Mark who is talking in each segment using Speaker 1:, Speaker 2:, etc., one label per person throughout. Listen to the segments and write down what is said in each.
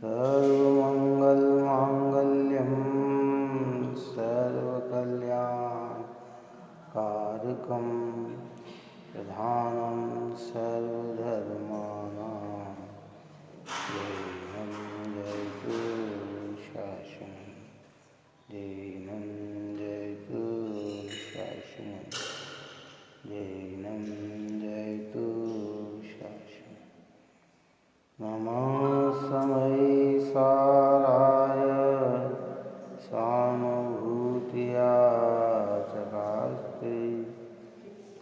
Speaker 1: सर्वमङ्गलमाङ्गल्यं सर्वकल्याणकारकं प्रधानं सर्वधर्माणां जैनं जयतु शासनं जैनं जयतु शासनं जैनं जयतु शासनं नमः समय साराय सानुभूतिया चकास्ते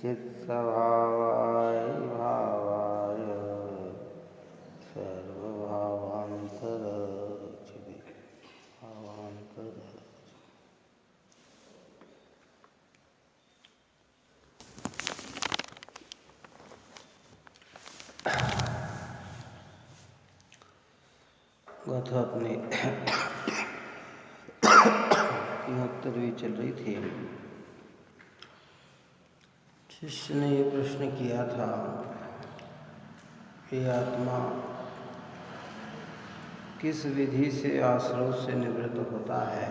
Speaker 1: चित्स्वभावाय भावाय सर्वभावांतर भावांतर। गाथा अपनी 73वीं चल रही थी। शिष्य ने ये प्रश्न किया था कि आत्मा किस विधि से आश्रव से निवृत्त होता है,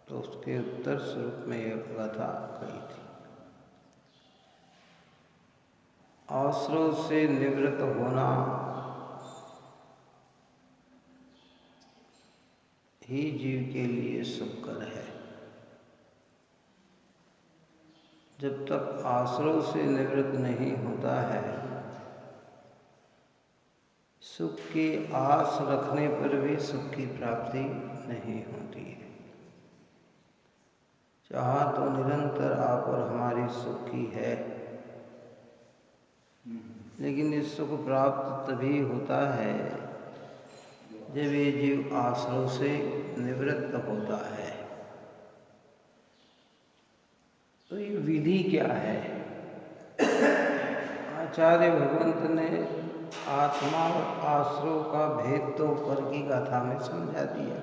Speaker 1: तो उसके उत्तर स्वरूप में यह गाथा कही थी। आश्रव से निवृत्त होना ही जीव के लिए सुखकर है। जब तक आश्रव से निवृत्त नहीं होता है, सुख की आस रखने पर भी सुख की प्राप्ति नहीं होती है। चाहा तो निरंतर आप और हमारी सुख की है, लेकिन ये सुख प्राप्त तभी होता है जब ये जीव आश्रव से निवृत्त होता है। तो ये विधि क्या है? आचार्य भगवंत ने आत्मा और आश्रव का भेद तो ऊपर की गाथा में समझा दिया।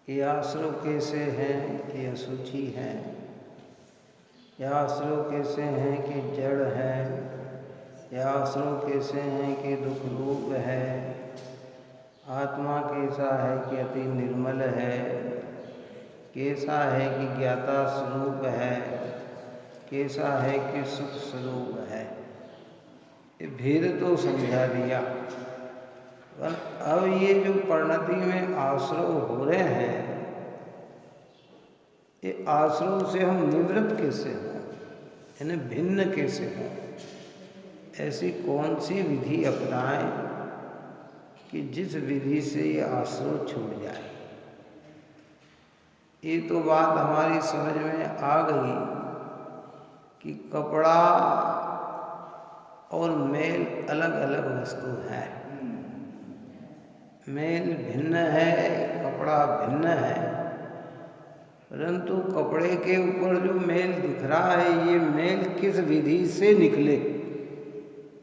Speaker 1: ये आश्रव कैसे हैं कि अशुचि हैं, या आश्रव कैसे हैं कि जड़ है, या आश्रव कैसे हैं कि दुख रूप है, आत्मा कैसा है कि अति निर्मल है, कैसा है कि ज्ञाता स्वरूप है, कैसा है कि सुख स्वरूप है। ये भेद तो समझा दिया। पर अब ये जो परिणति में आश्रव हो रहे हैं, ये आश्रव से हम निवृत्त कैसे हों, यानी भिन्न कैसे हों? ऐसी कौन सी विधि अपनाएं कि जिस विधि से ये आश्रव छूट जाए। ये तो बात हमारी समझ में आ गई कि कपड़ा और मेल अलग अलग वस्तु है। मेल भिन्न है, कपड़ा भिन्न है, परंतु कपड़े के ऊपर जो मेल दिख रहा है, ये मेल किस विधि से निकले,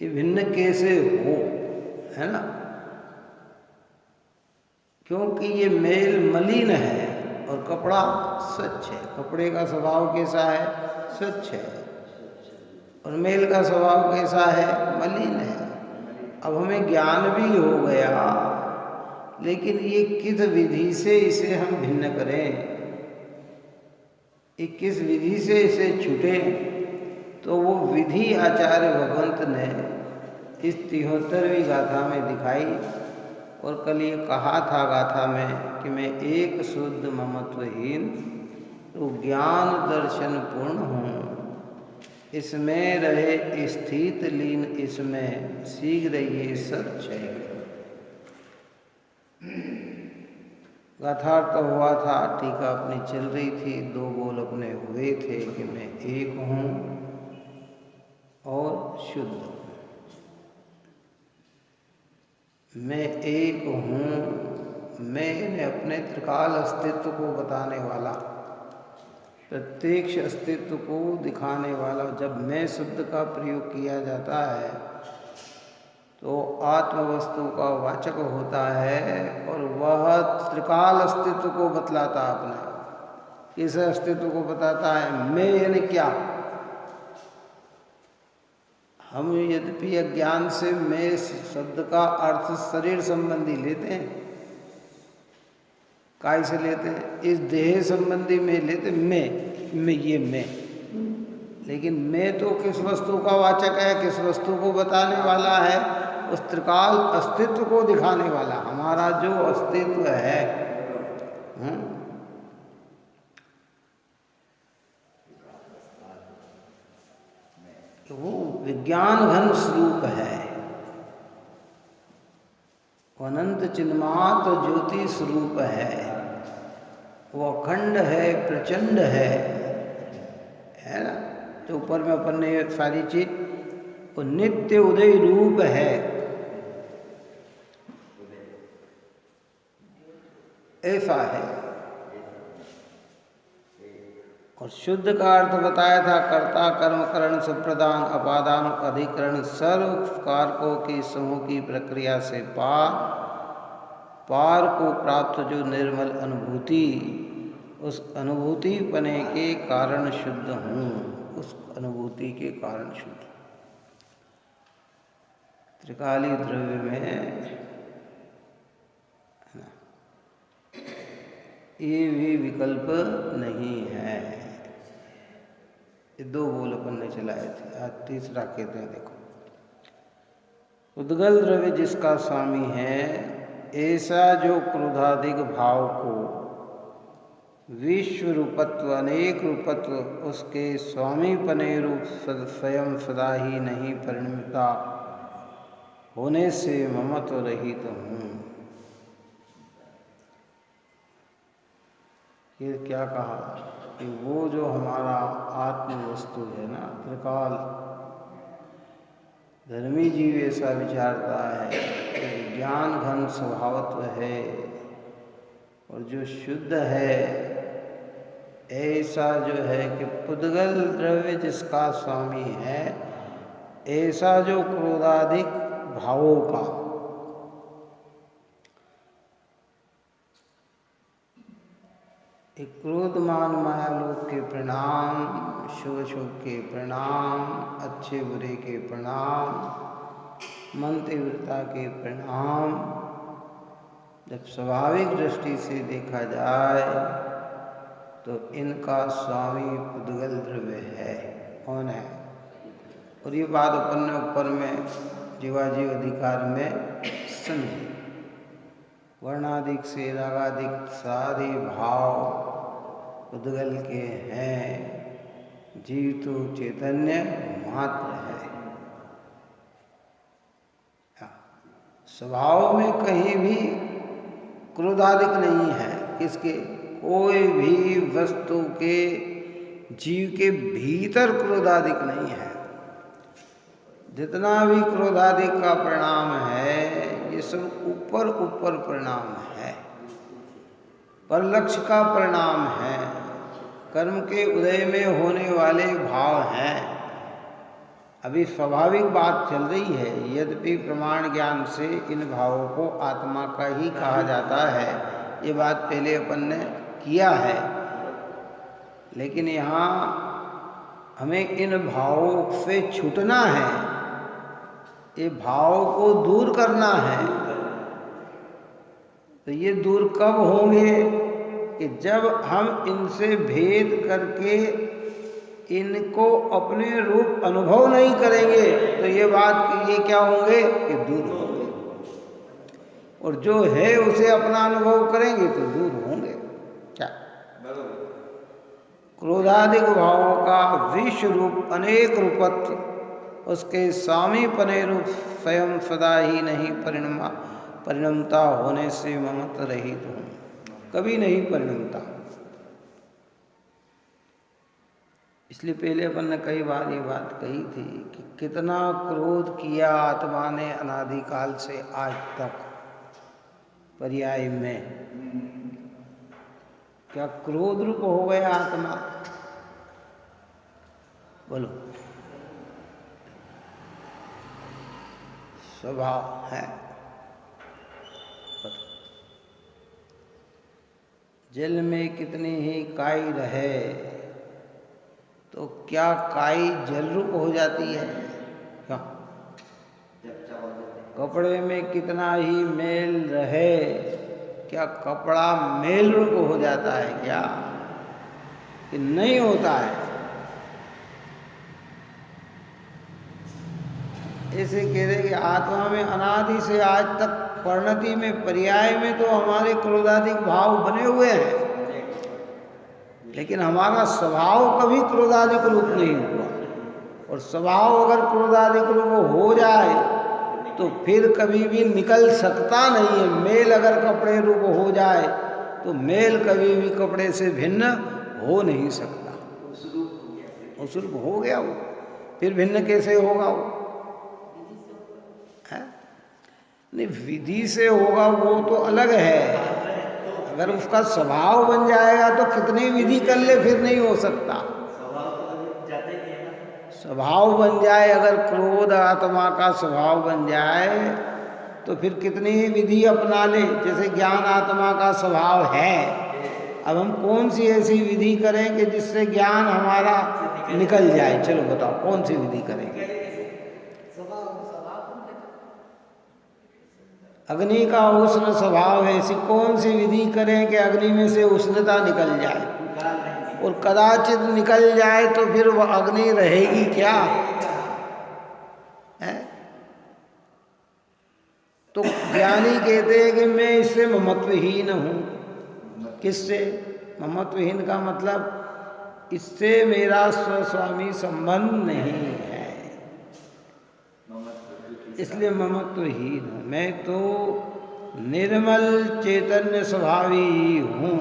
Speaker 1: ये भिन्न कैसे हो, है ना? क्योंकि ये मेल मलिन है और कपड़ा स्वच्छ है। कपड़े का स्वभाव कैसा है? स्वच्छ है। और मेल का स्वभाव कैसा है? मलिन है। अब हमें ज्ञान भी हो गया, लेकिन ये किस विधि से इसे हम भिन्न करें, ये किस विधि से इसे छूटे? तो वो विधि आचार्य भगवंत ने इस 73वीं गाथा में दिखाई। और कल ये कहा था गाथा में कि मैं एक शुद्ध ममत्वहीन तो ज्ञान दर्शन पूर्ण हूँ, इसमें रहे स्थित लीन, इसमें शीघ्र ये सच्चय। गाथार्थ हुआ था, टीका अपनी चल रही थी, 2 बोल अपने हुए थे कि मैं एक हूँ और शुद्ध हूँ। मैं एक हूँ, मैंने अपने त्रिकाल अस्तित्व को बताने वाला, प्रत्यक्ष अस्तित्व को दिखाने वाला। जब मैं शब्द का प्रयोग किया जाता है तो आत्म वस्तु का वाचक होता है, और वह त्रिकाल अस्तित्व को बतलाता अपना। इस अस्तित्व को बताता है। मैं यानी क्या? हम यद्यपि अज्ञान से मैं शब्द का अर्थ शरीर संबंधी लेते हैं, काय से लेते हैं? इस देह संबंधी में लेते मैं ये मैं, लेकिन मैं तो किस वस्तु का वाचक है, किस वस्तु को बताने वाला है? उस त्रिकाल अस्तित्व को दिखाने वाला हमारा जो अस्तित्व है। तो वो विज्ञान घन स्वरूप है, अनंत चिन्मात्र ज्योति स्वरूप है, वो अखंड है, प्रचंड है ना? तो ऊपर में अपन ने सारी चीज, वो नित्य उदय रूप है, ऐसा है। और शुद्ध का अर्थ बताया था, कर्ता कर्म करण सुप्रदान अपादान अधिकरण सर्व कारकों की समूह की प्रक्रिया से पार को प्राप्त जो निर्मल अनुभूति, उस अनुभूति पने के कारण शुद्ध हूँ, उस अनुभूति के कारण शुद्ध। त्रिकाली द्रव्य में है ना, ये भी विकल्प नहीं है। ये दो बोल अपन ने चलाए थे, आज तीसरा कहते हैं। देखो, उद्गल द्रव्य जिसका स्वामी है, ऐसा जो क्रोधाधिक भाव को विश्व रूपत्व अनेक रूपत्व उसके स्वामी पने रूप स्वयं सदा ही नहीं परिणमता होने से ममत्व रहित हूँ। ये क्या कहा कि वो जो हमारा आत्म वस्तु है ना, त्रिकाल, धर्मी जीव ऐसा विचारता है कि ज्ञान घन स्वभावत्व है, और जो शुद्ध है ऐसा जो है कि पुद्गल द्रव्य जिसका स्वामी है, ऐसा जो क्रोधाधिक भावों का एक क्रोधमान मायालोक के प्रणाम, शुभ शुभ के प्रणाम, अच्छे बुरे के प्रणाम, मन तीव्रता के प्रणाम, जब स्वाभाविक दृष्टि से देखा जाए तो इनका स्वामी पुद्गल द्रव्य है। कौन है? और ये बात अपन ने ऊपर में जीवाजीव अधिकार में समझी। वर्णाधिक से रागाधिक सारे भाव पुद्गल के हैं, जीव तो चैतन्य मात्र है। स्वभाव में कहीं भी क्रोधाधिक नहीं है। किसके? कोई भी वस्तु के, जीव के भीतर क्रोधाधिक नहीं है। जितना भी क्रोधाधिक का परिणाम है, ये सब ऊपर ऊपर परिणाम है, पर लक्ष्य का परिणाम है, कर्म के उदय में होने वाले भाव हैं। अभी स्वाभाविक बात चल रही है, यद्यपि प्रमाण ज्ञान से इन भावों को आत्मा का ही कहा जाता है, ये बात पहले अपन ने किया है। लेकिन यहाँ हमें इन भावों से छूटना है, ये भाव को दूर करना है। तो ये दूर कब होंगे? कि जब हम इनसे भेद करके इनको अपने रूप अनुभव नहीं करेंगे, तो ये बात, ये क्या होंगे? कि दूर होंगे। और जो है उसे अपना अनुभव करेंगे तो दूर होंगे। क्या? क्रोधाधिक भावों का विश्व रूप अनेक रूपत्व उसके स्वामी पने रूप स्वयं सदा ही नहीं परिणमता होने से ममत्व रहित हूँ, कभी नहीं परिणमता। इसलिए पहले अपन ने कई बार ये बात कही थी कि कितना क्रोध किया आत्मा ने अनादिकाल से आज तक पर्याय में। क्या क्रोध रूप हो गया आत्मा? बोलो। स्वभाव है। जल में कितनी ही काई रहे तो क्या काई जल रूप हो जाती है? क्या? कपड़े में कितना ही मेल रहे, क्या कपड़ा मेल रूप हो जाता है क्या? कि नहीं होता है। ऐसे कह रहे कि आत्मा में अनादि से आज तक परिणति में, पर्याय में तो हमारे क्रोधाधिक भाव बने हुए हैं, लेकिन हमारा स्वभाव कभी क्रोधाधिक रूप नहीं हुआ। और स्वभाव अगर क्रोधाधिक रूप हो जाए तो फिर कभी भी निकल सकता नहीं है। मेल अगर कपड़े रूप हो जाए तो मेल कभी भी कपड़े से भिन्न हो नहीं सकता। उस रूप हो गया वो, फिर भिन्न कैसे होगा वो? है नहीं, विधि से होगा वो तो अलग है। अगर उसका स्वभाव बन जाएगा तो कितनी विधि कर ले फिर नहीं हो सकता। स्वभाव बन जाए, अगर क्रोध आत्मा का स्वभाव बन जाए तो फिर कितनी ही विधि अपना ले। जैसे ज्ञान आत्मा का स्वभाव है, अब हम कौन सी ऐसी विधि करें कि जिससे ज्ञान हमारा निकल जाए? चलो बताओ, कौन सी विधि करेंगे? अग्नि का उष्ण स्वभाव है, ऐसी कौन सी विधि करें कि अग्नि में से उष्णता निकल जाए? और कदाचित निकल जाए तो फिर वह अग्नि रहेगी क्या? है? तो ज्ञानी कहते हैं कि मैं इससे ममत्वहीन हूँ। किससे ममत्वहीन का मतलब, इससे मेरा स्वस्वामी संबंध नहीं है, इसलिए ममत्वहीन हूँ। मैं तो निर्मल चैतन्य स्वभावी हूँ।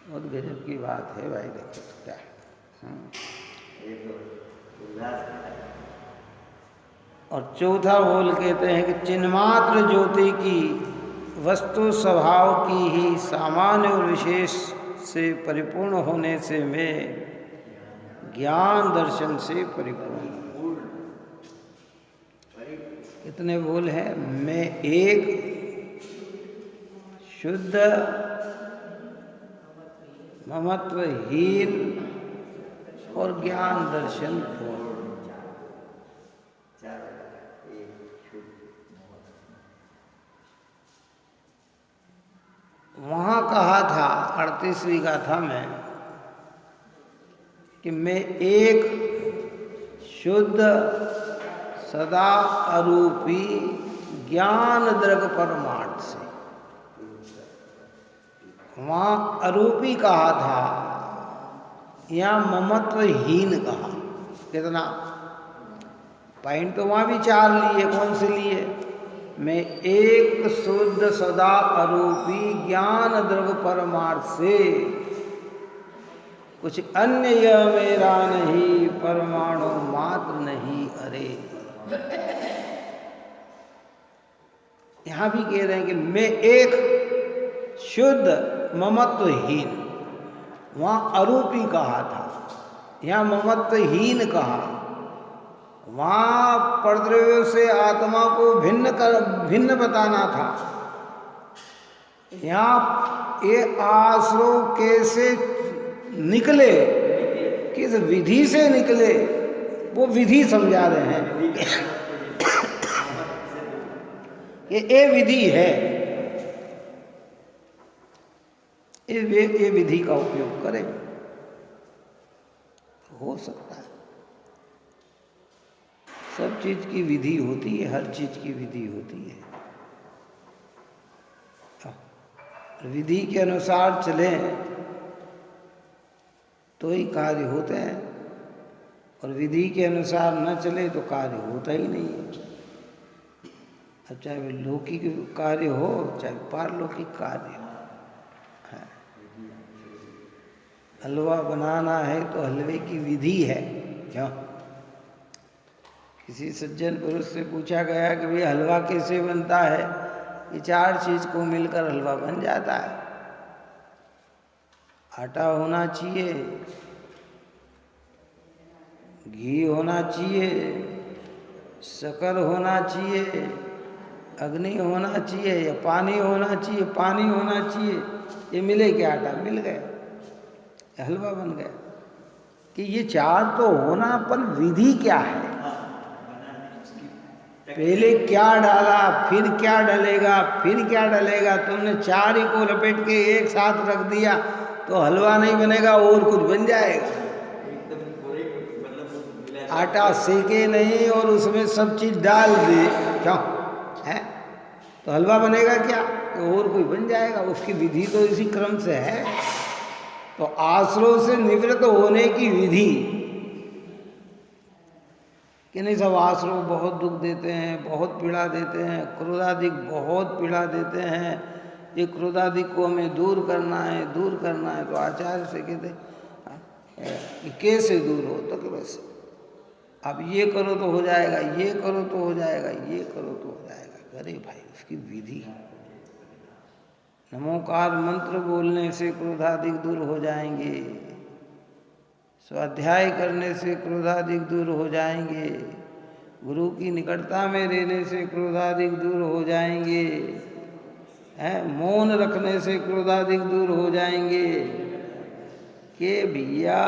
Speaker 1: बहुत गजब की बात है भाई, देखो तो क्या। और चौथा बोल कहते हैं कि चिन्मात्र ज्योति की वस्तु स्वभाव की ही सामान्य और विशेष से परिपूर्ण होने से मैं ज्ञान दर्शन से परिपूर्ण हूँ। कितने बोल है? मैं एक शुद्ध ममत्वहीन और ज्ञान दर्शन पूर्ण। वहाँ कहा था 38वीं गाथा में कि मैं एक शुद्ध सदा अरूपी ज्ञान दृग परमार्थ से, वहाँ अरूपी कहा था, यहाँ ममत्वहीन कहा। कितना पॉइंट तो वहाँ भी 4 लिए, कौन से लिए? मैं एक शुद्ध सदा अरूपी ज्ञान दृग परमार्थ से, कुछ अन्य यह मेरा नहीं, परमाणु मात्र नहीं अरे। यहां भी कह रहे हैं कि मैं एक शुद्ध ममत्वहीन, वहां अरूपी कहा था, यहां ममत्वहीन कहा। वहां परद्रव्यों से आत्मा को भिन्न बताना था। यहाँ ये आश्रव कैसे निकले, किस विधि से निकले, वो विधि समझा रहे हैं। ये विधि है, ये विधि का उपयोग करें तो हो सकता है। सब चीज की विधि होती है, हर चीज की विधि होती है। विधि के अनुसार चलें तो ही कार्य होते हैं, और विधि के अनुसार न चले तो कार्य होता ही नहीं है। अब चाहे वो लौकिक कार्य हो चाहे पारलौकिक कार्य हो। हलवा बनाना है तो हलवे की विधि है। क्यों? किसी सज्जन पुरुष से पूछा गया कि भाई हलवा कैसे बनता है? ये 4 चीज को मिलकर हलवा बन जाता है। आटा होना चाहिए, घी होना चाहिए, शक्कर होना चाहिए, अग्नि होना चाहिए या पानी होना चाहिए, पानी होना चाहिए। ये मिले क्या? आटा मिल गया, हलवा बन गया। कि ये चार तो होना, पर विधि क्या है, पहले क्या डाला, फिर क्या डलेगा, फिर क्या डलेगा। तुमने चार ही को लपेट के एक साथ रख दिया तो हलवा नहीं बनेगा, और कुछ बन जाएगा। आटा सेके नहीं और उसमें सब चीज डाल दी, क्यों है, तो हलवा बनेगा क्या, तो और कोई बन जाएगा। उसकी विधि तो इसी क्रम से है। तो आश्रय से निवृत्त होने की विधि कि नहीं, सब आश्रय बहुत दुख देते हैं, बहुत पीड़ा देते हैं, क्रोधादिक बहुत पीड़ा देते हैं, ये क्रोधादिक को हमें दूर करना है, दूर करना है। तो आचार्य से कहते कि कैसे दूर हो, तो कि बस अब ये करो तो हो जाएगा, ये करो तो हो जाएगा, ये करो तो हो जाएगा। अरे भाई, उसकी विधि, नमोकार मंत्र बोलने से क्रोधादिक दूर हो जाएंगे, स्वाध्याय करने से क्रोधादिक दूर हो जाएंगे, गुरु की निकटता में रहने से क्रोधादिक दूर हो जाएंगे, मौन रखने से क्रोधादिक दूर हो जाएंगे। कि भैया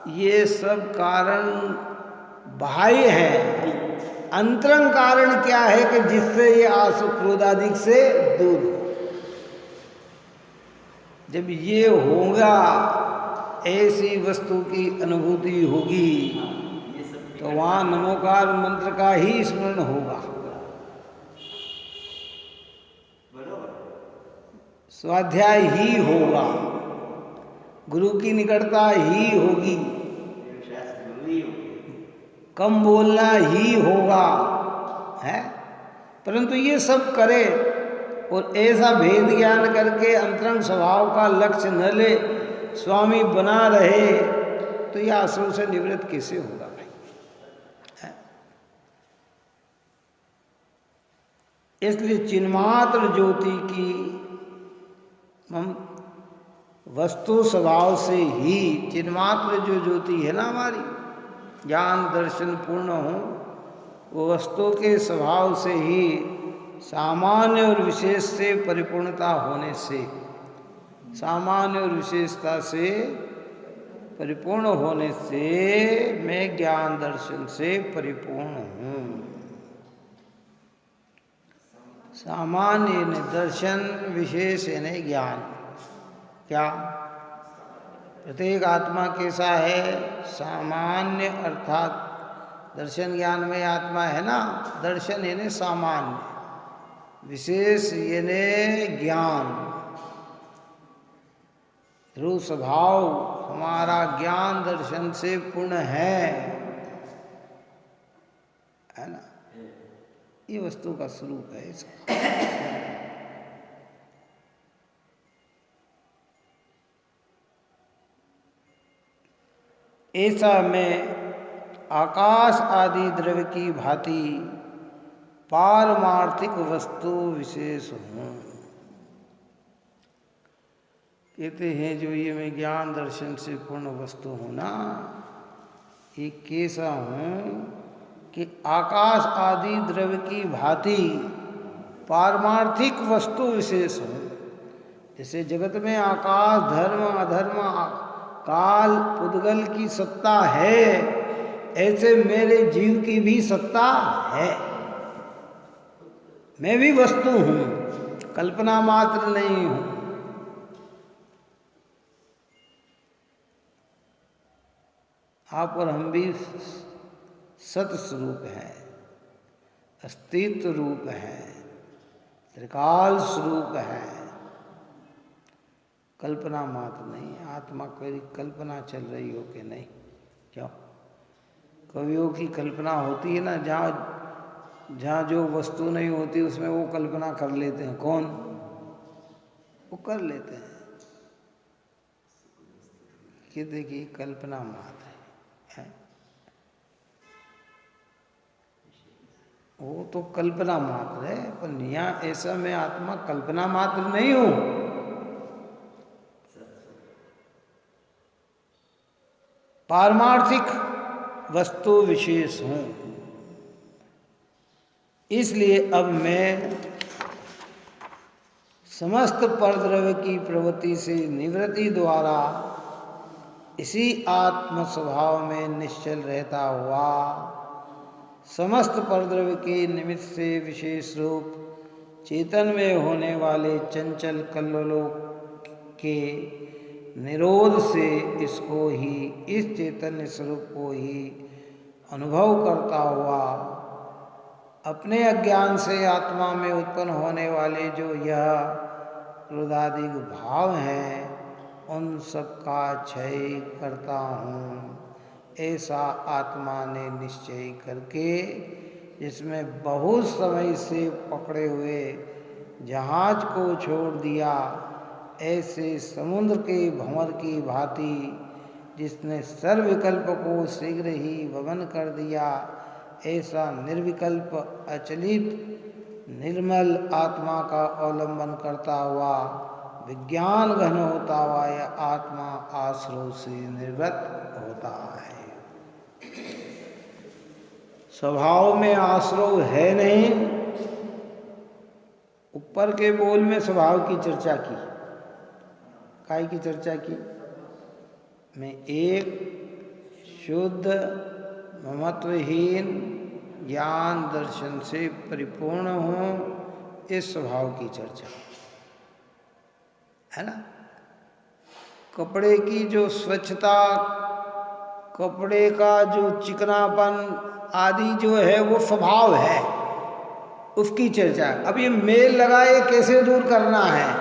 Speaker 1: ये सब कारण बाह्य है, अंतरंग कारण क्या है कि जिससे ये आसु क्रोधादिक से दूर हो। जब ये होगा, ऐसी वस्तु की अनुभूति होगी, तो वहाँ नमोकार मंत्र का ही स्मरण होगा, स्वाध्याय ही होगा, गुरु की निकटता ही होगी, कम बोलना ही होगा, है। परंतु ये सब करे और ऐसा भेद ज्ञान करके अंतरंग स्वभाव का लक्ष्य न ले, स्वामी बना रहे, तो यह आश्रम से निवृत्त कैसे होगा भाई, है? इसलिए चिन्मात्र ज्योति की हम वस्तु स्वभाव से ही, चिन्मात्र जो ज्योति है ना हमारी, ज्ञान दर्शन पूर्ण हो, वो वस्तु के स्वभाव से ही सामान्य और विशेष से परिपूर्णता होने से, सामान्य और विशेषता से परिपूर्ण होने से मैं ज्ञान दर्शन से परिपूर्ण हूँ। सामान्य यानी दर्शन, विशेष यानी ज्ञान। क्या प्रत्येक आत्मा कैसा है, सामान्य अर्थात दर्शन ज्ञान में आत्मा है ना, दर्शन यानी सामान्य, विशेष यानी ज्ञान। ध्रुव स्वभाव हमारा ज्ञान दर्शन से पूर्ण है ना, ये वस्तु का स्वरूप है इसका। ऐसा मैं आकाश आदि द्रव्य की भांति पारमार्थिक वस्तु विशेष हूँ। कहते हैं जो ये मैं ज्ञान दर्शन से पूर्ण वस्तु हूँ ना, ये कैसा हूँ कि आकाश आदि द्रव्य की भांति पारमार्थिक वस्तु विशेष हूँ। जैसे जगत में आकाश, धर्म, अधर्म, काल, पुद्गल की सत्ता है, ऐसे मेरे जीव की भी सत्ता है। मैं भी वस्तु हूँ, कल्पना मात्र नहीं हूँ। आप और हम भी सत स्वरूप है, अस्तित्व रूप है, त्रिकाल स्वरूप है, कल्पना मात्र नहीं। आत्मा कोई कल्पना चल रही हो कि नहीं, क्यों? कवियों की कल्पना होती है ना, जहाँ जो वस्तु नहीं होती उसमें वो कल्पना कर लेते हैं। कौन? वो कर लेते हैं कि देखिए कल्पना मात्र है, वो तो कल्पना मात्र है। पर यहाँ ऐसा मैं आत्मा कल्पना मात्र नहीं हूँ, पारमार्थिक वस्तु विशेष हूँ। इसलिए अब मैं समस्त परद्रव्य की प्रवृत्ति से निवृत्ति द्वारा इसी आत्म स्वभाव में निश्चल रहता हुआ समस्त परद्रव्य के निमित्त से विशेष रूप चेतन में होने वाले चंचल कल्लोलों के निरोध से इसको ही, इस चैतन्य स्वरूप को ही अनुभव करता हुआ अपने अज्ञान से आत्मा में उत्पन्न होने वाले जो यह क्रोधादिक भाव हैं उन सब का क्षय करता हूँ, ऐसा आत्मा ने निश्चय करके, जिसमें बहुत समय से पकड़े हुए जहाज को छोड़ दिया, ऐसे समुद्र के भंवर की भांति जिसने सर्वविकल्प को शीघ्र ही भवन कर दिया, ऐसा निर्विकल्प अचलित निर्मल आत्मा का अवलंबन करता हुआ विज्ञान घन होता हुआ यह आत्मा आश्रव से निर्वृत्त होता है। स्वभाव में आश्रव है नहीं। ऊपर के बोल में स्वभाव की चर्चा की, काय की चर्चा की? मैं एक शुद्ध ममत्वहीन ज्ञान दर्शन से परिपूर्ण हूँ, इस स्वभाव की चर्चा है ना। कपड़े की जो स्वच्छता, कपड़े का जो चिकनापन आदि जो है वो स्वभाव है, उसकी चर्चा। अब ये मेल लगाए कैसे दूर करना है,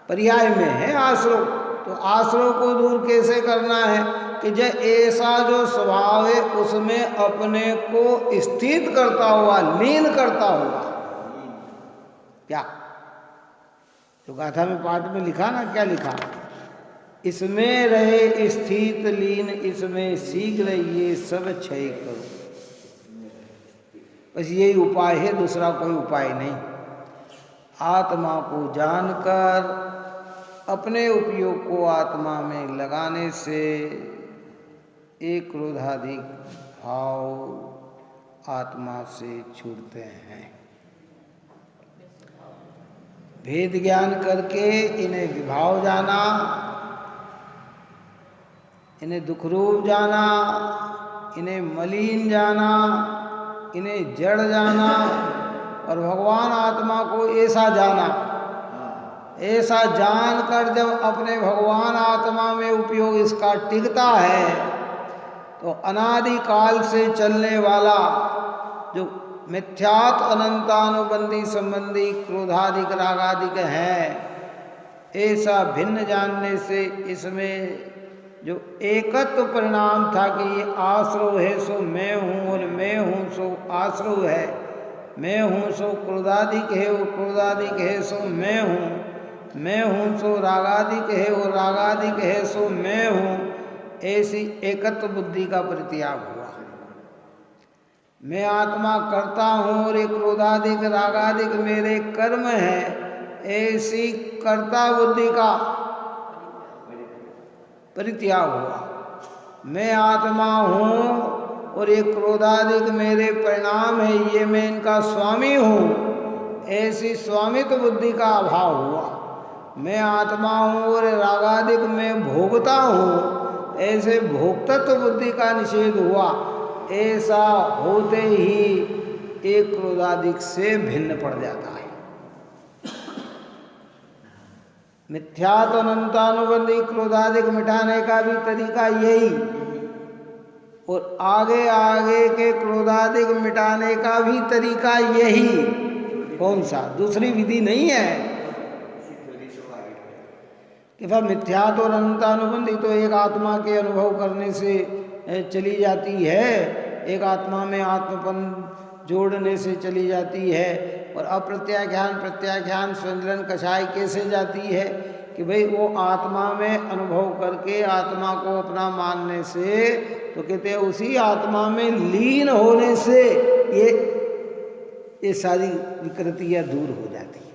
Speaker 1: पर्याय में है आश्रव, तो आश्रव को दूर कैसे करना है कि जब ऐसा जो स्वभाव है उसमें अपने को स्थित करता हुआ, लीन करता हुआ, क्या जो गाथा में पाठ में लिखा ना, क्या लिखा? इसमें रहे स्थित लीन, इसमें शीघ्र ये सब क्षय करो। बस यही उपाय है, दूसरा कोई उपाय नहीं। आत्मा को जानकर अपने उपयोग को आत्मा में लगाने से एक क्रोधाधिक भाव आत्मा से छूटते हैं। भेद ज्ञान करके इन्हें विभाव जाना, इन्हें दुखरूप जाना, इन्हें मलिन जाना, इन्हें जड़ जाना, और भगवान आत्मा को ऐसा जाना। ऐसा जानकर जब अपने भगवान आत्मा में उपयोग इसका टिकता है तो अनादि काल से चलने वाला जो मिथ्यात्व अनंतानुबंधी संबंधी क्रोधादिक रागादिक है, ऐसा भिन्न जानने से इसमें जो एकत्व परिणाम था कि ये आश्रव है सो मैं हूँ और मैं हूँ सो आश्रव है, मैं हूँ सो क्रोधादिक है और क्रोधादिक है सो मैं हूँ सो रागादिक है और रागादिक है सो मैं हूँ, ऐसी एकत्व बुद्धि का परित्याग हुआ। मैं आत्मा करता हूँ और ये क्रोधादिक रागादिक मेरे कर्म है, ऐसी कर्ता बुद्धि का परित्याग हुआ। मैं आत्मा हूँ और ये क्रोधादिक मेरे परिणाम है, ये मैं इनका स्वामी हूँ, ऐसी स्वामित्व बुद्धि का अभाव हुआ। मैं आत्मा हूँ और रागादिक में भोगता हूँ, ऐसे भोक्तत्व बुद्धि का निषेध हुआ। ऐसा होते ही एक क्रोधादिक से भिन्न पड़ जाता है। मिथ्यात्व अनंतानुबंधी क्रोधादिक मिटाने का भी तरीका यही, और आगे आगे के क्रोधादिक मिटाने का भी तरीका यही। कौन सा? दूसरी विधि नहीं है कि भाई मिथ्यात्व और अनंतानुबंधी तो एक आत्मा के अनुभव करने से चली जाती है, एक आत्मा में आत्मपन जोड़ने से चली जाती है, और अप्रत्याख्यान प्रत्याख्यान संजलन कषाय कैसे जाती है कि भाई वो आत्मा में अनुभव करके आत्मा को अपना मानने से, तो कहते हैं उसी आत्मा में लीन होने से ये सारी विकृतियाँ दूर हो जाती है।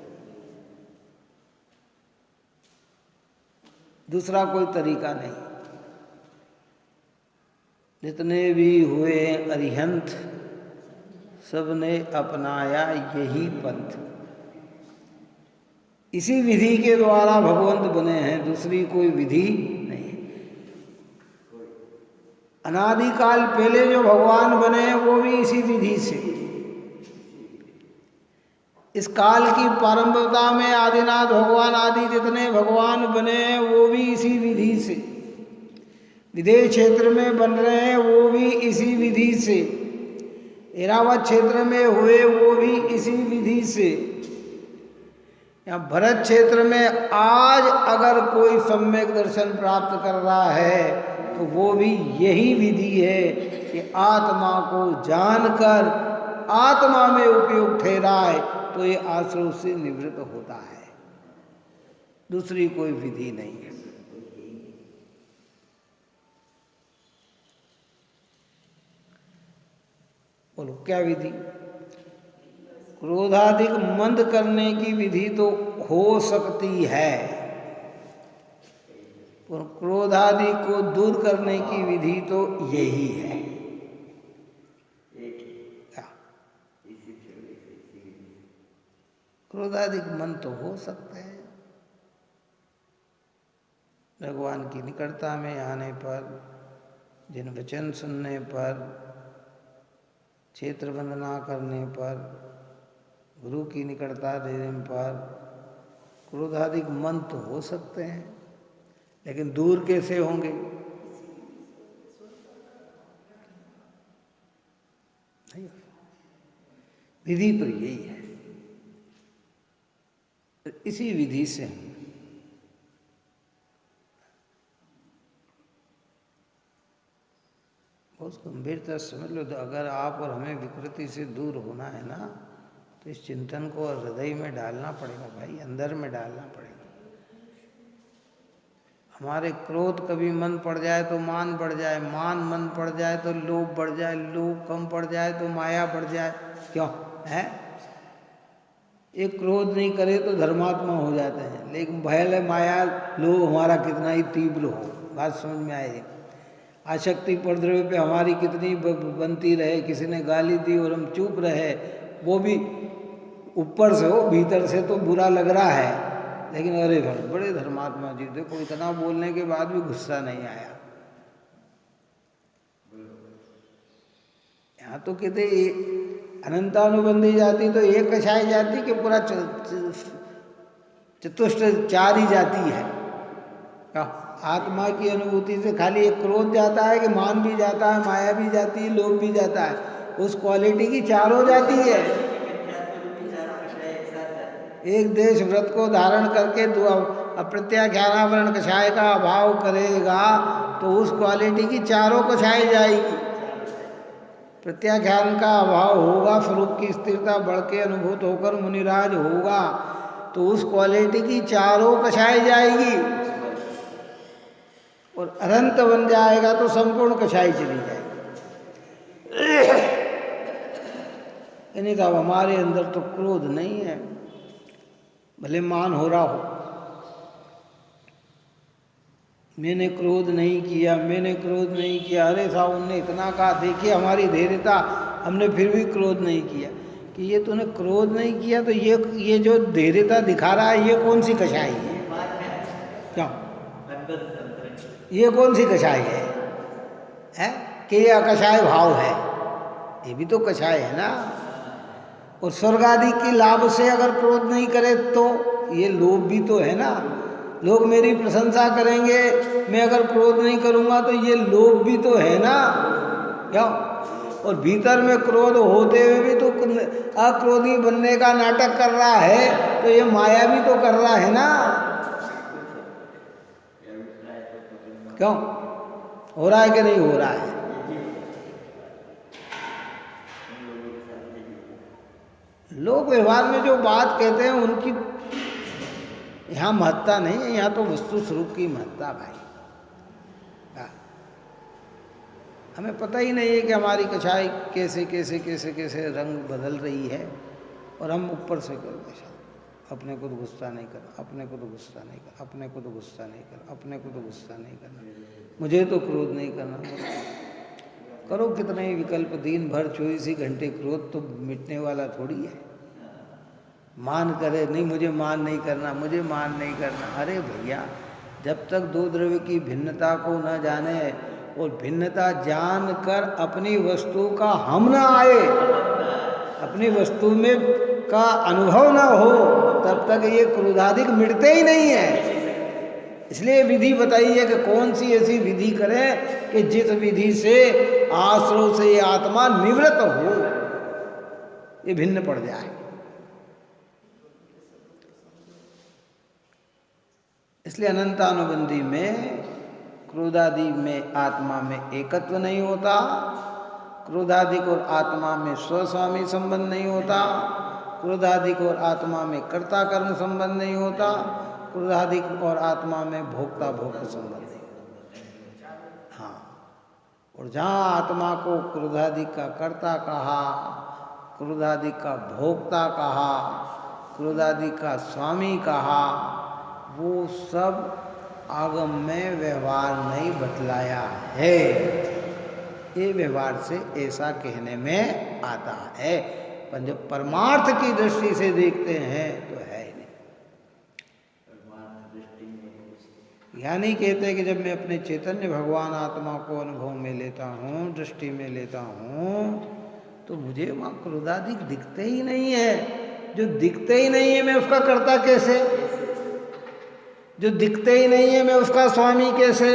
Speaker 1: दूसरा कोई तरीका नहीं। जितने भी हुए अरिहंत सबने अपनाया यही पंथ, इसी विधि के द्वारा भगवंत बने हैं, दूसरी कोई विधि नहीं। अनादिकाल पहले जो भगवान बने हैं वो भी इसी विधि से। इस काल की पारंपरिकता में आदिनाथ भगवान आदि जितने भगवान बने हैं वो भी इसी विधि से। विदेश क्षेत्र में बन रहे हैं वो भी इसी विधि से। ऐरावत क्षेत्र में हुए वो भी इसी विधि से। या भरत क्षेत्र में आज अगर कोई सम्यक दर्शन प्राप्त कर रहा है तो वो भी यही विधि है कि आत्मा को जानकर आत्मा में उपयोग ठहराए तो ये आश्रव से निवृत्त होता है। दूसरी कोई विधि नहीं है। बोलो क्या विधि? क्रोधाधिक मंद करने की विधि तो हो सकती है, पर क्रोधादि को दूर करने की विधि तो यही है। क्रोधाधिक मंद तो हो सकते हैं भगवान की निकटता में आने पर, जिन वचन सुनने पर, क्षेत्र वंदना करने पर, गुरु की निकटता देने पर क्रोधाधिक मन तो हो सकते हैं, लेकिन दूर कैसे होंगे? नहीं, विधि तो यही है। इसी विधि से हम बहुत गंभीरता समझ लो। तो अगर आप और हमें विकृति से दूर होना है ना, तो इस चिंतन को हृदय में डालना पड़ेगा भाई, अंदर में डालना पड़ेगा। हमारे क्रोध कभी मन पड़ जाए तो मान बढ़ जाए, मान मन पड़ जाए तो लोभ बढ़ जाए, लोभ कम पड़ जाए तो माया बढ़ जाए। क्यों है? एक क्रोध नहीं करे तो धर्मात्मा हो जाते हैं, लेकिन भय माया लोभ हमारा कितना ही तीव्र हो, बात समझ में आए। आसक्ति परद्रव्य पे हमारी कितनी बनती रहे, किसी ने गाली दी और हम चुप रहे, वो भी ऊपर से हो, भीतर से तो बुरा लग रहा है, लेकिन अरे बड़े धर्मात्मा जी, देखो इतना बोलने के बाद भी गुस्सा नहीं आया। यहाँ तो कहते अनंतानुबंधी जाति तो एक कछाई जाति के पूरा चतुष्ट चार ही जाती है। आत्मा की अनुभूति से खाली एक क्रोध जाता है कि मान भी जाता है, माया भी जाती है, लोभ भी जाता है, उस क्वालिटी की चार हो जाती है। एक देश व्रत को धारण करके अप्रत्याख्यानावरण कषाय का अभाव करेगा तो उस क्वालिटी की चारों कषाय जाएगी। प्रत्याख्यान का अभाव होगा, स्वरूप की स्थिरता बढ़ के अनुभूत होकर मुनिराज होगा तो उस क्वालिटी की चारों कषाय जाएगी। और अनंत बन जाएगा तो संपूर्ण कषाय चली जाएगी। यानी साहब हमारे अंदर तो क्रोध नहीं है, भले मान हो रहा हो, मैंने क्रोध नहीं किया, मैंने क्रोध नहीं किया, अरे साहब उनने इतना कहा, देखिए हमारी धैर्यता, हमने फिर भी क्रोध नहीं किया। कि ये तूने क्रोध नहीं किया तो ये जो धैर्यता दिखा रहा है ये कौन सी कषाय है? क्या ये कौन सी कषाय है? कि ये अकषाय भाव है, ये भी तो कषाय है ना। और स्वर्ग आदि की लाभ से अगर क्रोध नहीं करे तो ये लोभ भी तो है ना। लोग मेरी प्रशंसा करेंगे, मैं अगर क्रोध नहीं करूँगा तो ये लोभ भी तो है ना। क्या? और भीतर में क्रोध होते हुए भी तो अक्रोधी बनने का नाटक कर रहा है, तो ये माया भी तो कर रहा है ना। क्यों हो रहा है कि नहीं हो रहा है? लोग व्यवहार में जो बात कहते हैं उनकी यहाँ महत्ता नहीं है, यहाँ तो वस्तु स्वरूप की महत्ता भाई। हमें पता ही नहीं है कि हमारी कछाई कैसे कैसे कैसे कैसे रंग बदल रही है, और हम ऊपर से कर दे अपने को तो गुस्सा नहीं करना, अपने को तो गुस्सा नहीं करना, अपने को तो गुस्सा नहीं करना, अपने को तो गुस्सा नहीं करना, मुझे तो क्रोध नहीं करना। करो कितने ही विकल्प, दिन भर 24 ही घंटे क्रोध तो मिटने वाला थोड़ी है। मान करे नहीं, मुझे मान नहीं करना, मुझे मान नहीं करना। अरे भैया, जब तक दो द्रव्य की भिन्नता को न जाने और भिन्नता जानकर अपनी वस्तु का हम ना आए, अपनी वस्तु में का अनुभव ना हो, तब तक ये क्रोधादिक मिटते ही नहीं है। इसलिए विधि बताई है कि कौन सी ऐसी विधि करें कि जिस विधि से आश्रव से ये आत्मा निवृत्त हो, ये भिन्न पड़ जाए। इसलिए अनंतानुबंधी में क्रोधादि में आत्मा में एकत्व नहीं होता, क्रोधादिक और आत्मा में स्वस्वामी संबंध नहीं होता, क्रोधादिक और आत्मा में कर्ता कर्म संबंध नहीं होता, क्रोधादिक और आत्मा में भोक्ता भोक्ता संबंध नहीं होता। हाँ, और जहाँ आत्मा को क्रोधादिक का कर्ता कहा, क्रोधादिक का भोक्ता कहा, क्रोधादिक का स्वामी कहा, वो सब आगम में व्यवहार नहीं बतलाया है। ये व्यवहार से ऐसा कहने में आता है, पर जब परमार्थ की दृष्टि से देखते हैं तो है ही नहीं। यह नहीं कहते कि जब मैं अपने चैतन्य भगवान आत्मा को अनुभव में लेता हूँ, दृष्टि में लेता हूँ, तो मुझे वहाँ क्रोधादिक दिखते ही नहीं है। जो दिखते ही नहीं है मैं उसका कर्ता कैसे, जो दिखते ही नहीं है मैं उसका स्वामी कैसे,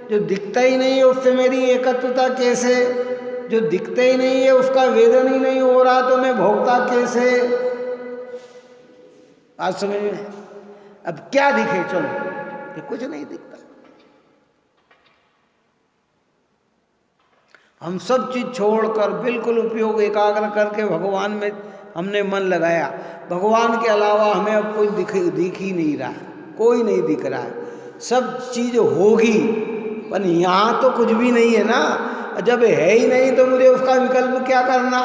Speaker 1: जो दिखता ही नहीं है उससे मेरी एकत्वता कैसे, जो दिखते ही नहीं है उसका वेदन ही नहीं हो रहा तो मैं भोक्ता कैसे। आज समझ में, अब क्या दिखे, चलो ये कुछ नहीं दिखता। हम सब चीज छोड़कर बिल्कुल उपयोग एकाग्र करके भगवान में हमने मन लगाया, भगवान के अलावा हमें अब कोई दिख ही नहीं रहा, कोई नहीं दिख रहा है, सब चीज होगी, पर यहाँ तो कुछ भी नहीं है ना। जब है ही नहीं तो मुझे उसका विकल्प क्या करना,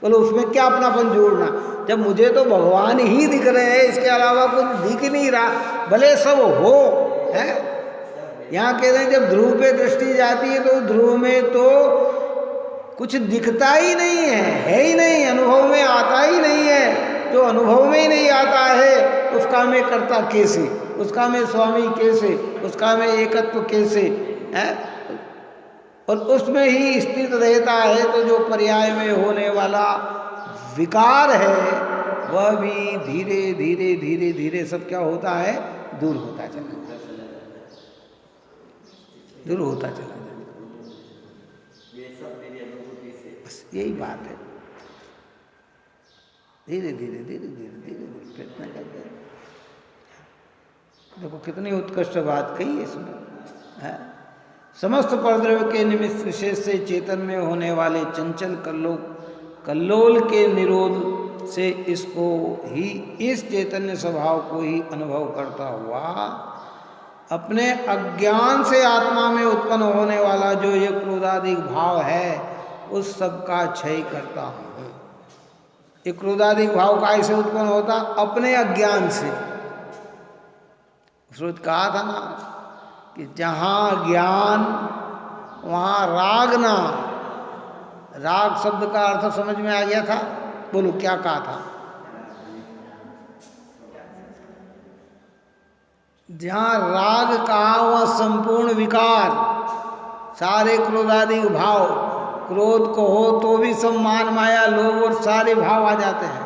Speaker 1: बोलो उसमें क्या अपनापन जोड़ना। जब मुझे तो भगवान ही दिख रहे हैं, इसके अलावा कुछ दिख ही नहीं रहा, भले सब हो है। यहाँ कह रहे हैं जब ध्रुव पे दृष्टि जाती है तो ध्रुव में तो कुछ दिखता ही नहीं है ही नहीं, अनुभव में आता ही नहीं है। जो अनुभव में ही नहीं आता है उसका मैं कर्ता कैसे, उसका मैं स्वामी कैसे, उसका मैं एकत्व कैसे है, और उसमें ही स्थित रहता है। तो जो पर्याय में होने वाला विकार है वह भी धीरे धीरे धीरे धीरे सब क्या होता है, दूर होता चला जाता, दूर होता चला जाता। बस यही बात है, धीरे धीरे धीरे धीरे धीरे धीरे प्रयत्न करते हैं। देखो कितनी उत्कृष्ट बात कही है इसमें है। समस्त परद्रव्य के निमित्त विशेष से चेतन में होने वाले चंचल कल्लोल के निरोध से इसको ही, इस चैतन्य स्वभाव को ही अनुभव करता हुआ अपने अज्ञान से आत्मा में उत्पन्न होने वाला जो ये क्रोधादिक भाव है उस सब का क्षय करता हूँ। ये क्रोधादिक भाव कैसे उत्पन्न होता, अपने अज्ञान से। उसरोज कहा था ना कि जहाँ ज्ञान वहाँ राग ना, राग शब्द का अर्थ समझ में आ गया था, बोलो क्या कहा था। जहाँ राग कहा वह संपूर्ण विकार, सारे क्रोधादिक भाव, क्रोध को हो तो भी सब मान माया लोभ और सारे भाव आ जाते हैं।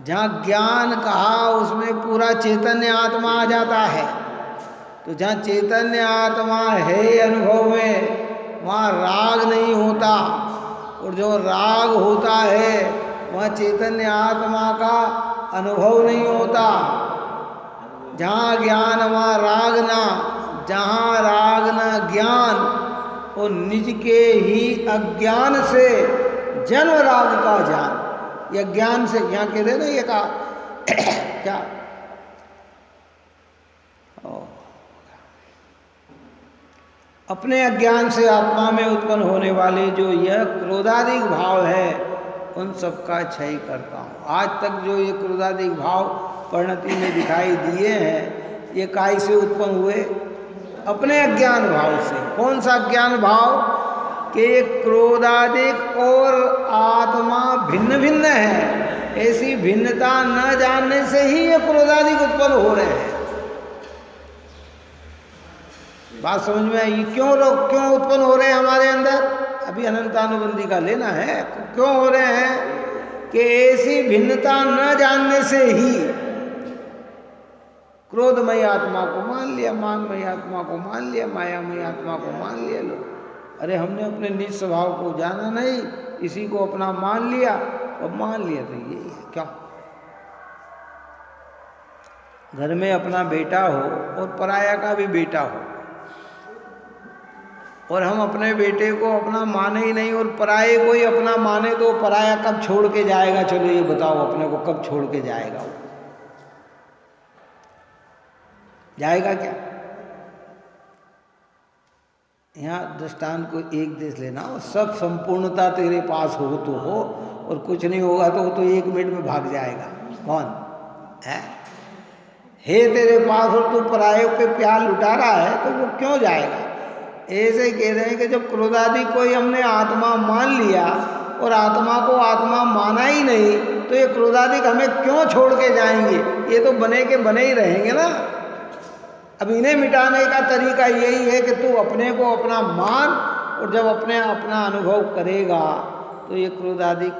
Speaker 1: जहाँ ज्ञान कहा उसमें पूरा चैतन्य आत्मा आ जाता है। तो जहाँ चैतन्य आत्मा है अनुभव में वहाँ राग नहीं होता, और जो राग होता है वहाँ चैतन्य आत्मा का अनुभव नहीं होता। जहाँ ज्ञान वहाँ राग ना, जहाँ राग ना ज्ञान, और निज के ही अज्ञान से जन्म राग का ज्ञान, या ज्ञान से यहाँ कह रहे ना ये कहा क्या अपने अज्ञान से आत्मा में उत्पन्न होने वाले जो यह क्रोधादिक भाव है उन सब का क्षय करता हूँ। आज तक जो ये क्रोधादिक भाव परिणति में दिखाई दिए हैं ये काय से उत्पन्न हुए, अपने अज्ञान भाव से। कौन सा ज्ञान भाव कि क्रोधादिक और आत्मा भिन्न भिन्न है, ऐसी भिन्नता न जानने से ही ये क्रोधादिक उत्पन्न हो रहे हैं। बात समझ में आई? क्यों उत्पन्न हो रहे हैं हमारे अंदर? अभी अनंतानुबंधी का लेना है। क्यों हो रहे हैं कि ऐसी भिन्नता न जानने से ही क्रोधमयी आत्मा को मान लिया, मानमयी आत्मा को मान लिया, मायामयी आत्मा को मान लिया लोग। अरे हमने अपने निज स्वभाव को जाना नहीं, इसी को अपना मान लिया, और मान लिया तो यही है। क्यों? घर में अपना बेटा हो और पराया का भी बेटा हो, और हम अपने बेटे को अपना माने ही नहीं और पराये को ही अपना माने, तो पराया कब छोड़ के जाएगा? चलो ये बताओ, अपने को कब छोड़ के जाएगा? वो जाएगा क्या? यहाँ दृष्टांत को एक देश लेना, और सब संपूर्णता तेरे पास हो तो हो, और कुछ नहीं होगा तो वो तो 1 मिनट में भाग जाएगा। कौन है? तेरे पास और तू पराये पे प्यार लुटा रहा है, तो वो क्यों जाएगा? ऐसे कह रहे हैं कि जब क्रोधादि को ही हमने आत्मा मान लिया और आत्मा को आत्मा माना ही नहीं, तो ये क्रोधादि हमें क्यों छोड़ के जाएंगे? ये तो बने के बने ही रहेंगे ना। अब इन्हें मिटाने का तरीका यही है कि तू अपने को अपना मान, और जब अपने अपना अनुभव करेगा तो ये क्रोधादि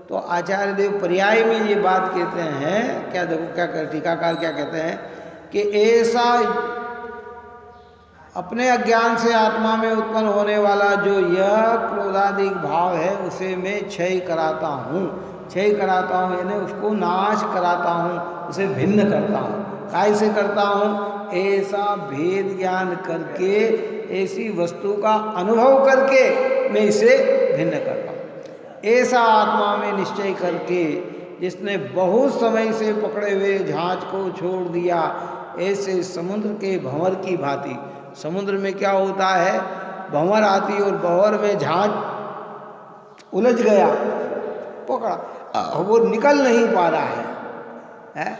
Speaker 1: तो आचार्य देव पर्याय में ये बात कहते हैं। क्या देखो क्या टीकाकार क्या कहते हैं कि ऐसा अपने अज्ञान से आत्मा में उत्पन्न होने वाला जो यह क्रोधादि भाव है, उसे मैं क्षय कराता हूँ। क्षय कराता हूँ यानी उसको नाश कराता हूँ, उसे भिन्न करता हूँ। कैसे करता हूँ? ऐसा भेद ज्ञान करके, ऐसी वस्तु का अनुभव करके मैं इसे भिन्न करता हूँ। ऐसा आत्मा में निश्चय करके, जिसने बहुत समय से पकड़े हुए झांझ को छोड़ दिया, ऐसे समुद्र के भंवर की भांति। समुद्र में क्या होता है? भंवर आती और भंवर में झांझ उलझ गया, पकड़ा, वो निकल नहीं पा रहा है?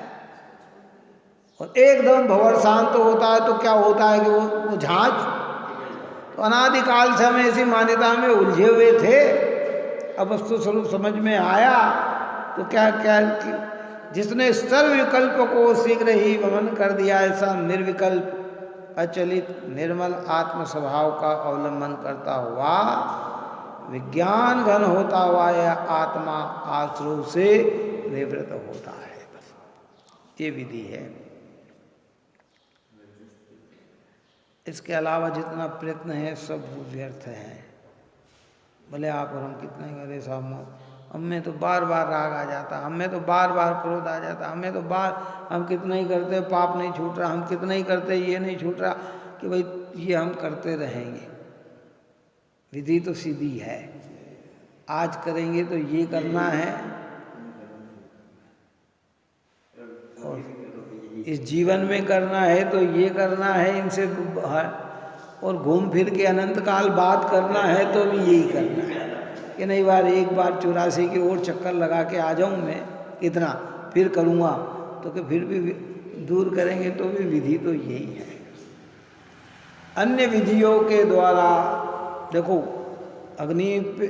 Speaker 1: और एकदम भंवर शांत होता है तो क्या होता है कि वो झांझ तो अनादिकाल से हम ऐसी मान्यता में उलझे हुए थे, अब वस्तु स्वरूप समझ में आया तो क्या क्या जिसने सर्वविकल्प को शीघ्र ही वमन कर दिया, ऐसा निर्विकल्प अचलित निर्मल आत्म स्वभाव का अवलंबन करता हुआ विज्ञान घन होता हुआ यह आत्मा आश्रव से निवृत्त होता है। बस ये विधि है। इसके अलावा जितना प्रयत्न है सब व्यर्थ है। भले आप और हम कितने करें, साहब हमें तो बार बार राग आ जाता, हमें तो बार बार क्रोध आ जाता, हमें तो हम कितना ही करते पाप नहीं छूट रहा, हम कितना ही करते ये नहीं छूट रहा, कि भाई ये हम करते रहेंगे। विधि तो सीधी है, आज करेंगे तो ये करना है, और इस जीवन में करना है तो ये करना है, इनसे और घूम फिर के अनंत काल बात करना है तो भी यही करना है कि नहीं एक बार 84 की ओर चक्कर लगा के आ जाऊं मैं, इतना फिर करूँगा, तो कि फिर भी दूर करेंगे तो भी विधि तो यही है। अन्य विधियों के द्वारा देखो, अग्नि पे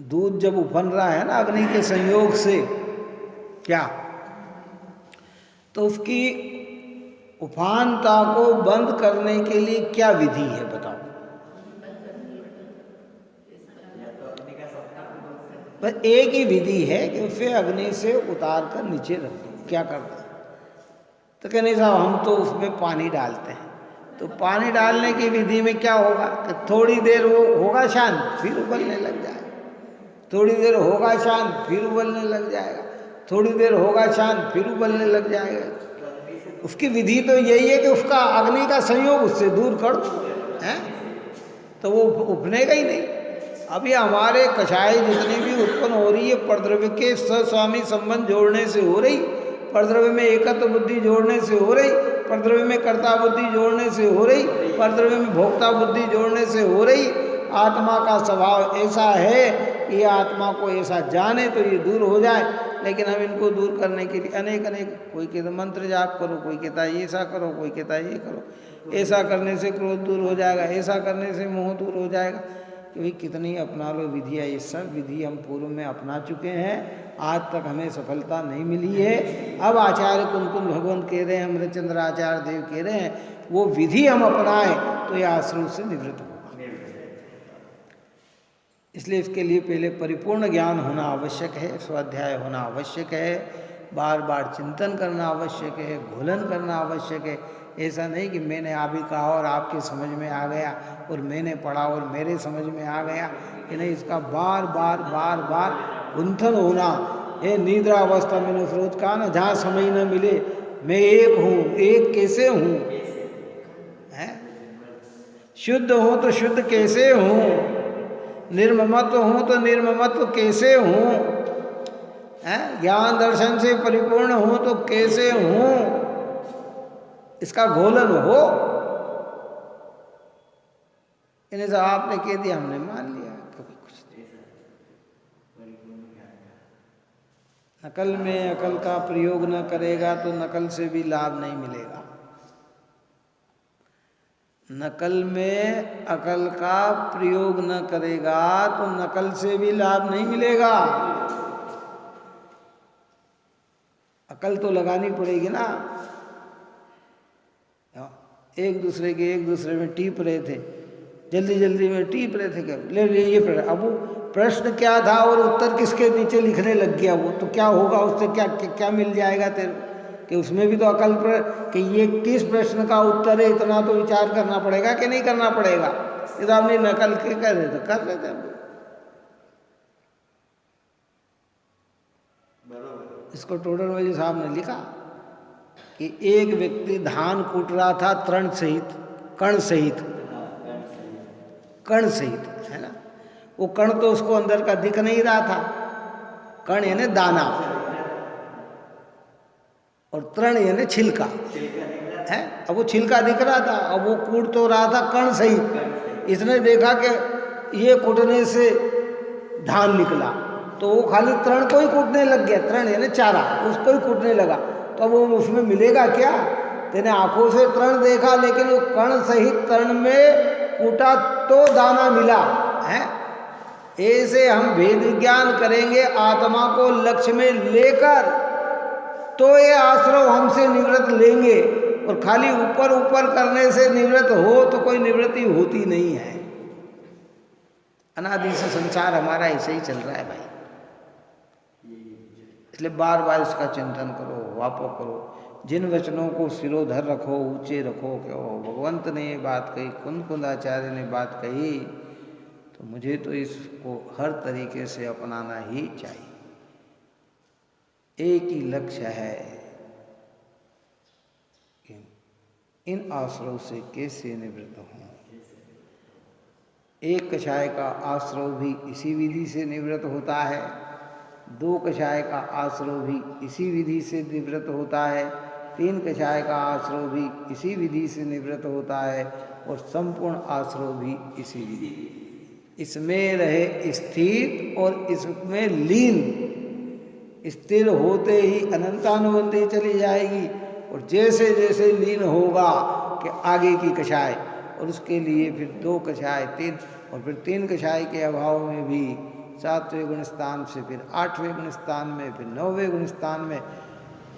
Speaker 1: दूध जब उफन रहा है ना अग्नि के संयोग से, क्या तो उसकी उफानता को बंद करने के लिए क्या विधि है बताओ? बस एक ही विधि है कि उसे अग्नि से उतार कर नीचे रख दो। क्या करना? तो कहने साहब हम तो उसमें पानी डालते हैं, तो पानी डालने की विधि में क्या होगा कि थोड़ी देर वो होगा शांत, फिर उबलने लग जाएगा, थोड़ी देर होगा शांत, फिर उबलने लग जाएगा, थोड़ी देर होगा शांत, फिर उबलने लग जाएगा। उसकी विधि तो यही है कि उसका अग्नि का संयोग उससे दूर कर दो, हैं तो वो उफनेगा ही नहीं। अब ये हमारे कषाय जितनी भी उत्पन्न हो रही है, परद्रव्य के सस्वामी संबंध जोड़ने से हो रही, परद्रव्य में एकत्व बुद्धि जोड़ने से हो रही, परद्रव्य में कर्ता बुद्धि जोड़ने से हो रही, परद्रव्य में भोक्ता बुद्धि जोड़ने से हो रही। आत्मा का स्वभाव ऐसा है कि आत्मा को ऐसा जाने तो ये दूर हो जाए, लेकिन हम इनको दूर करने के लिए अनेक कोई कहता मंत्र जाप करो, कोई कहता है ऐसा करो, कोई कहता है ये करो, ऐसा करने से क्रोध दूर हो जाएगा, ऐसा करने से मोह दूर हो जाएगा। कि भाई कितनी अपना लो विधियाँ, ये सब विधि हम पूर्व में अपना चुके हैं, आज तक हमें सफलता नहीं मिली है। अब आचार्य कुंकुम भगवंत कह रहे हैं, अमृतचंद्र आचार्य देव कह रहे हैं वो विधि हम अपनाएं तो ये आश्रव से निवृत्त होगा। इसलिए इसके लिए पहले परिपूर्ण ज्ञान होना आवश्यक है, स्वाध्याय होना आवश्यक है, बार बार चिंतन करना आवश्यक है, घोलन करना आवश्यक है। ऐसा नहीं कि मैंने अभी कहा और आपके समझ में आ गया और मैंने पढ़ा और मेरे समझ में आ गया, कि नहीं, इसका बार बार बार बार गुंथन होना। ये निद्रा अवस्था मैंने उस रोज कहा ना, जहाँ समझ न मिले मैं एक हूँ, एक कैसे हूँ, शुद्ध हूँ तो शुद्ध कैसे हूँ, निर्ममत्व हूँ तो निर्ममत्व कैसे हूँ, ज्ञान दर्शन से परिपूर्ण हूँ तो कैसे हूँ, इसका घोलन हो। इन्हें सब आपने कह दिया, हमने मान लिया, कभी कुछ नहीं। नकल में अकल का प्रयोग न करेगा तो नकल से भी लाभ नहीं मिलेगा। नकल में अकल का प्रयोग न करेगा तो नकल से भी लाभ नहीं मिलेगा। अकल तो लगानी पड़ेगी ना। एक दूसरे में टीप रहे थे, जल्दी में टीप रहे थे, क्या ले ये प्रश्न, अब वो प्रश्न क्या था और उत्तर किसके नीचे लिखने लग गया, वो तो क्या होगा उससे, क्या मिल जाएगा तेरे कि उसमें भी तो अकल पर कि ये किस प्रश्न का उत्तर है, इतना तो विचार करना पड़ेगा कि नहीं करना पड़ेगा। ये तो आपने नकल के कर रहे थे, कर रहे थे। इसको टोडर मौली साहब ने लिखा कि एक व्यक्ति धान कूट रहा था तृण सहित, कण सहित, है ना। वो कण तो उसको अंदर का दिख नहीं रहा था, कण यानी दाना और तृण यानी छिलका है। अब वो छिलका दिख रहा था, अब वो कूट तो रहा था कण सहित। इसने देखा कि ये कूटने से धान निकला, तो वो खाली तृण को ही कूटने लग गया, तृण यानी चारा, उसको ही कूटने लगा। तो अब वो उसमें मिलेगा क्या? तेने आंखों से तृण देखा, लेकिन वो कण सहित तृण में कूटा तो दाना मिला है। ऐसे हम भेद विज्ञान करेंगे आत्मा को लक्ष्य में लेकर, तो ये आश्रव हमसे निवृत्त लेंगे। और खाली ऊपर ऊपर करने से निवृत्त हो तो कोई निवृत्ति होती नहीं है। अनादि से संसार हमारा ऐसे ही चल रहा है भाई। इसलिए बार बार इसका चिंतन करो, वापो करो, जिन वचनों को सिरोधर रखो, ऊंचे रखो। क्यों भगवंत ने ये बात कही, कुंद आचार्य ने बात कही, तो मुझे तो इसको हर तरीके से अपनाना ही चाहिए। एक ही लक्ष्य है कि इन आश्रव से कैसे निवृत्त हों। एक कषाय का आश्रव भी इसी विधि से निवृत्त होता है, दो कषाय का आश्रव भी इसी विधि से निवृत्त होता है, तीन कषाय का आश्रव भी इसी विधि से निवृत्त होता है, और संपूर्ण आश्रव भी इसी विधि। इसमें रहे स्थिर और इसमें लीन, स्थिर होते ही अनंतानुबंधी चली जाएगी, और जैसे जैसे लीन होगा कि आगे की कषाय, और उसके लिए फिर दो कषाय, तीन, और फिर तीन कषाय के अभाव में भी सातवें गुणस्थान से फिर आठवें गुणस्थान में, फिर नौवें गुणस्थान में।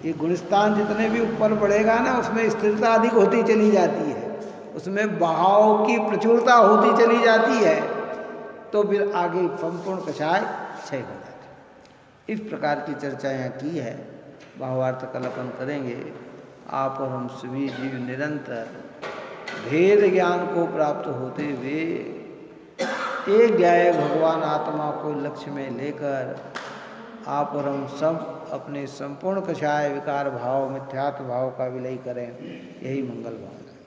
Speaker 1: ये गुणस्थान जितने भी ऊपर बढ़ेगा ना, उसमें स्थिरता अधिक होती चली जाती है, उसमें बहाव की प्रचुरता होती चली जाती है, तो फिर आगे संपूर्ण कषाय क्षय हो जाती है। इस प्रकार की चर्चा यहाँ की है। भावार्थ कल अपन करेंगे। आप और हम सभी जीव निरंतर भेद ज्ञान को प्राप्त होते हुए एक ज्ञाय भगवान आत्मा को लक्ष्य में लेकर आप और हम सब अपने संपूर्ण कषाय विकार भाव, मिथ्यात्व भाव का विलय करें। यही मंगल भावना है।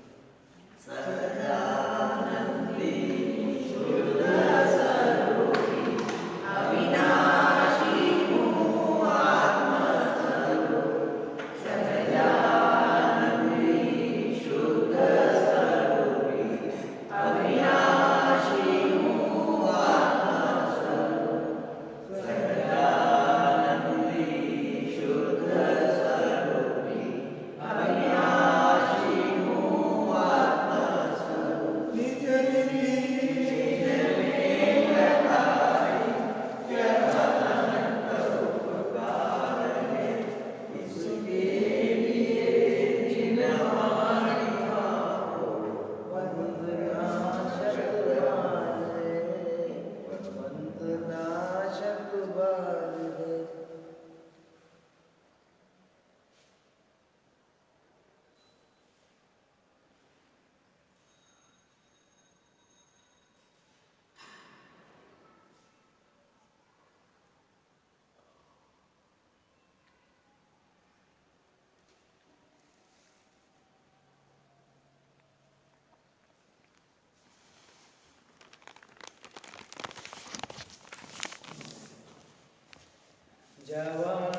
Speaker 2: श्रवण